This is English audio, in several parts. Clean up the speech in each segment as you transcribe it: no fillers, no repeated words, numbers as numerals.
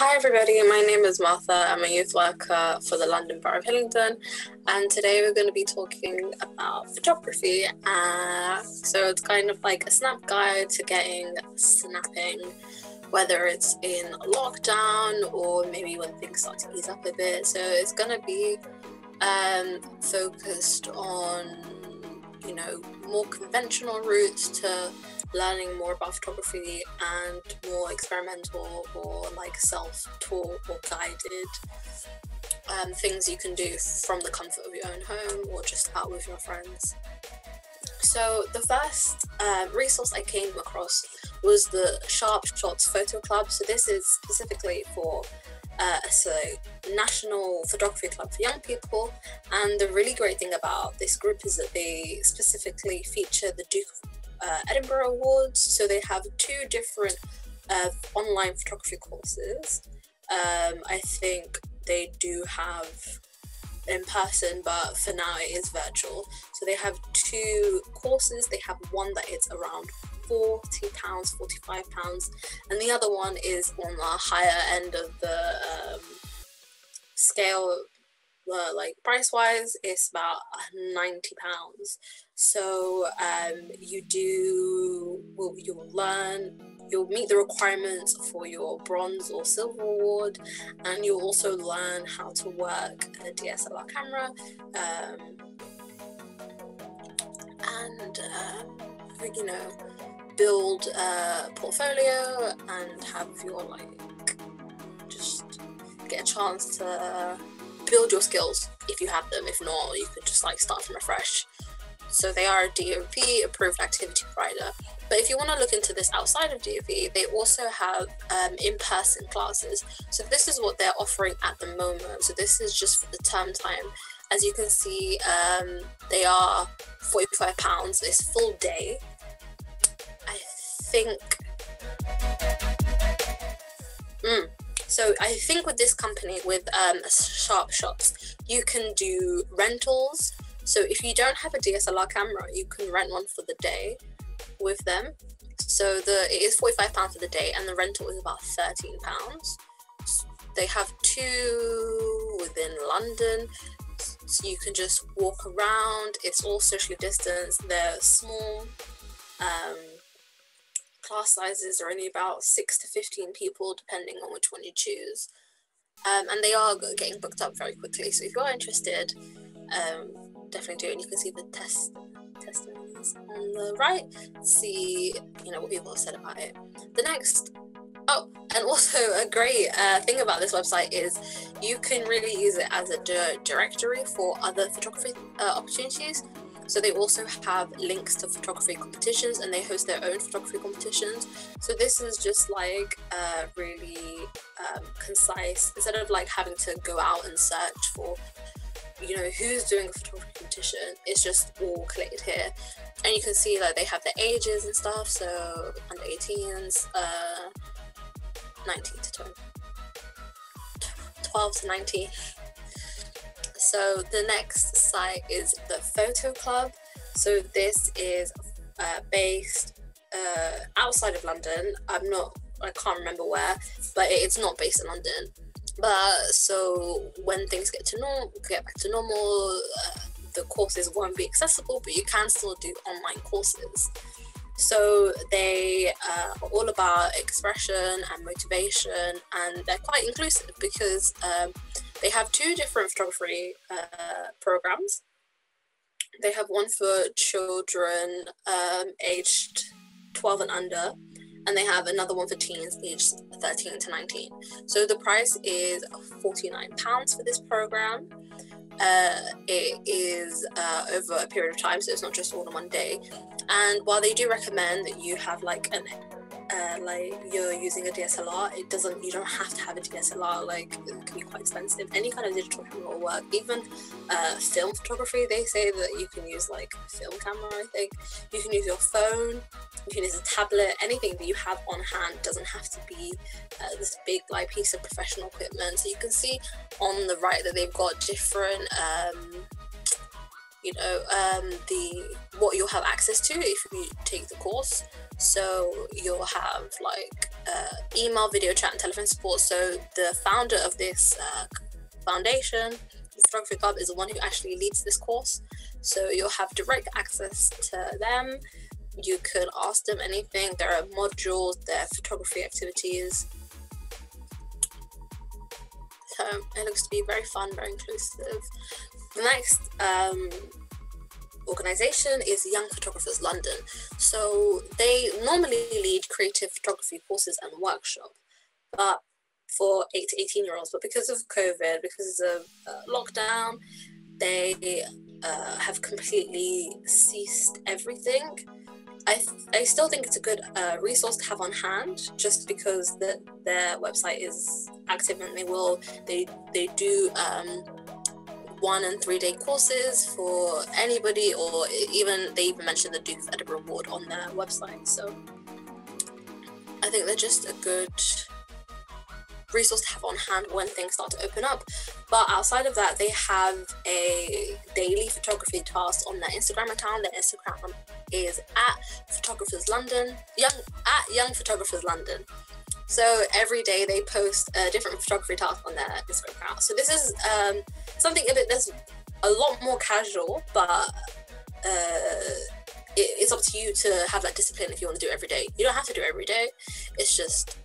Hi everybody, my name is Martha. I'm a youth worker for the London Borough of Hillingdon, and today we're going to be talking about photography. So it's kind of like a snap guide to getting snapping, whether it's in lockdown or maybe when things start to ease up a bit. So it's going to be focused on, more conventional routes to learning more about photography and more experimental or like self-taught or guided things you can do from the comfort of your own home or just out with your friends. So the first resource I came across was the Sharpshots photo club. So this is specifically for a national photography club for young people, and the really great thing about this group is that they specifically feature the Duke of Edinburgh Awards. So they have two different online photography courses. I think they do have in person, but for now it is virtual. So they have two courses. They have one that is around £40, £45, and the other one is on the higher end of the scale. Like price wise, it's about £90. So you'll meet the requirements for your bronze or silver award, and you'll also learn how to work a DSLR camera and build a portfolio and have your just get a chance to build your skills if you have them. If not, you could just start from afresh. So they are a DOV approved activity provider. But if you want to look into this outside of DOV, they also have in-person classes. So this is what they're offering at the moment. So this is just for the term time. As you can see, they are £45. It's full day. I think with this company, with Sharpshots, you can do rentals. So if you don't have a DSLR camera, you can rent one for the day with them. So it is £45 for the day, and the rental is about £13. They have two within London, so you can just walk around. It's all socially distanced. They're small. Class sizes are only about 6 to 15 people, depending on which one you choose. And they are getting booked up very quickly. So if you're interested, definitely do it. And you can see the testimonies on the right. See, what people have said about it. And also a great thing about this website is you can really use it as a directory for other photography opportunities. So they also have links to photography competitions, and they host their own photography competitions. So this is just really concise. Instead of having to go out and search for, who's doing a photography competition, it's just all collected here. And you can see they have the ages and stuff. So under 18s, 19 to 12 to 19. So the next site is the Photo Club. So this is based outside of London. I can't remember where, but it's not based in London. But so when things get back to normal, the courses won't be accessible, but you can still do online courses. So they are all about expression and motivation, and they're quite inclusive because they have two different photography programs. They have one for children aged 12 and under, and they have another one for teens aged 13 to 19. So the price is £49 for this program. It is over a period of time, so it's not just all in one day. And while they do recommend that you have you're using a DSLR, you don't have to have a DSLR. It can be quite expensive. Any kind of digital camera will work. Even film photography, they say that you can use a film camera. I think you can use your phone, you can use a tablet. Anything that you have on hand doesn't have to be this big piece of professional equipment. So you can see on the right that they've got different the what you'll have access to if you take the course. So you'll have like email, video chat, and telephone support. So the founder of this foundation, the Photography Club, is the one who actually leads this course. So you'll have direct access to them. You can ask them anything. There are modules, there are photography activities. So it looks to be very fun, very inclusive. The next organization is Young Photographers London. So they normally lead creative photography courses and workshops, but for 8 to 18-year-olds. But because of COVID, because of lockdown, they have completely ceased everything. I still think it's a good resource to have on hand, just because their website is active and they do 1 and 3 day courses for anybody, or they even mentioned the Duke of Edinburgh Award on their website. So I think they're just a good resource to have on hand when things start to open up. But outside of that, they have a daily photography task on their Instagram account. Their Instagram is Young Photographers London. So every day they post a different photography task on their Instagram account. So this is something that's a lot more casual, but it's up to you to have that discipline if you want to do it every day. You don't have to do it every day. It's just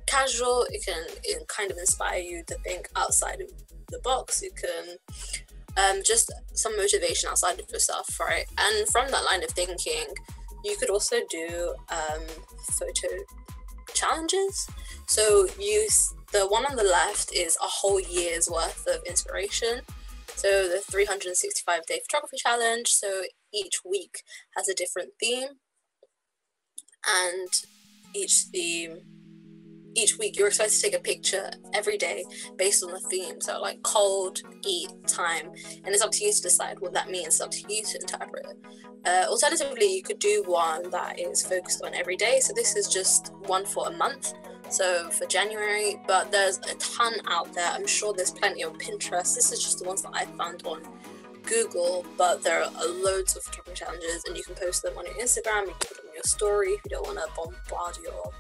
casual. It can kind of inspire you to think outside of the box. It can just some motivation outside of yourself, right? And from that line of thinking, you could also do photo challenges. So the one on the left is a whole year's worth of inspiration. So the 365-day photography challenge. So each week has a different theme, and each week you're expected to take a picture every day based on the theme. So like cold, eat, time, and it's up to you to decide what that means. It's up to you to interpret it. Alternatively, you could do one that is focused on every day. So this is just one for a month, so for January, but there's a ton out there. I'm sure there's plenty on Pinterest. This is just the ones that I found on Google, but there are loads of photography challenges, and you can post them on your Instagram. You can put them on your story if you don't want to bombard your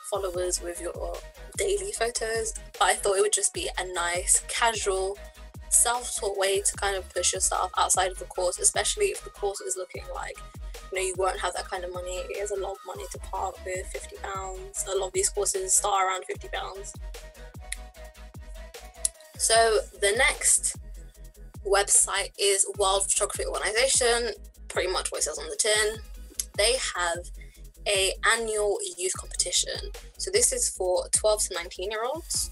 followers with your daily photos. But I thought it would just be a nice, casual, self-taught way to kind of push yourself outside of the course, especially if the course is looking like, you won't have that kind of money. It is a lot of money to part with, £50. A lot of these courses start around £50. So the next website is World Photography Organization, pretty much what it says on the tin. They have an annual youth competition. So this is for 12 to 19-year-olds.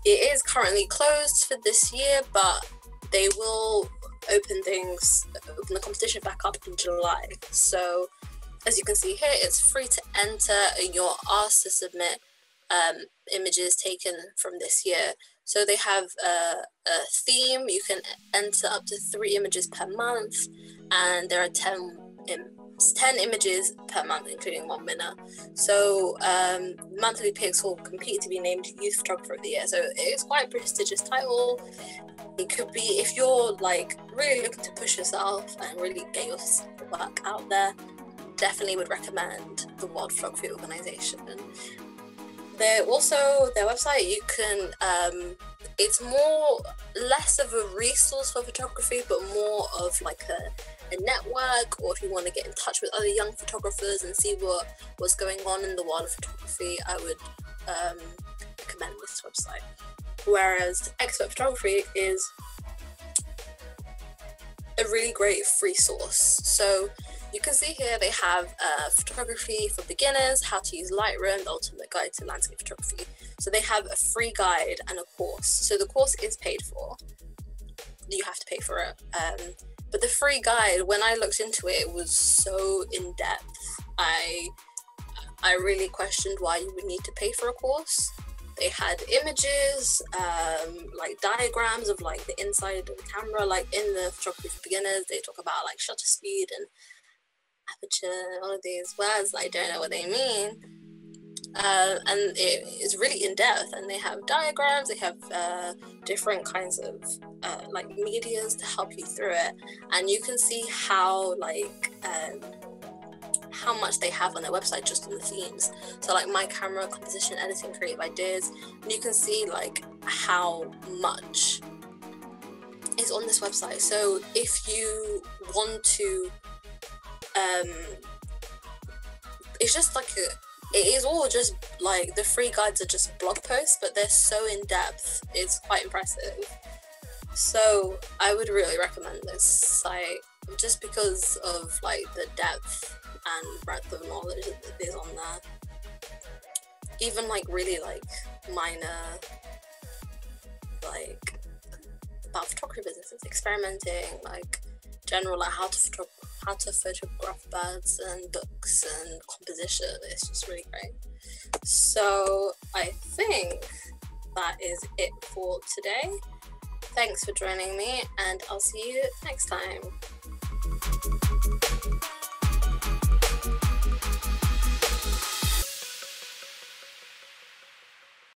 It is currently closed for this year, but they will open the competition back up in July. So as you can see here, it's free to enter, and you're asked to submit images taken from this year. So they have a theme. You can enter up to 3 images per month, and there are 10 images per month, including 1 winner. So monthly pics will compete to be named Youth Photographer of the Year. So it's quite a prestigious title. It could be, if you're like really looking to push yourself and really get your work out there, definitely would recommend the World Photography Organization. Their website, you can it's less of a resource for photography, but more of like a network, or if you want to get in touch with other young photographers and see what's going on in the world of photography, I would recommend this website. Whereas Expert Photography is a really great free source. So you can see here they have photography for beginners, how to use Lightroom, the ultimate guide to landscape photography. So they have a free guide and a course. So the course is paid for. You have to pay for it. But the free guide, when I looked into it, it was so in-depth. I really questioned why you would need to pay for a course. They had images, like diagrams of like the inside of the camera. Like in the photography for beginners, they talk about like shutter speed and aperture and all of these words that I don't know what they mean. and it is really in depth, and they have diagrams, they have different kinds of like medias to help you through it, and you can see how like how much they have on their website just on the themes. So like my camera, composition, editing, creative ideas, and you can see like how much is on this website. So if you want to it's just like it is all just like the free guides are just blog posts, but they're so in depth, it's quite impressive. So I would really recommend this site just because of like the depth and breadth of knowledge that is on there. Even like really like minor like about photography businesses, experimenting, like general like how to photograph birds and books and composition. It's just really great. So I think that is it for today. Thanks for joining me, and I'll see you next time.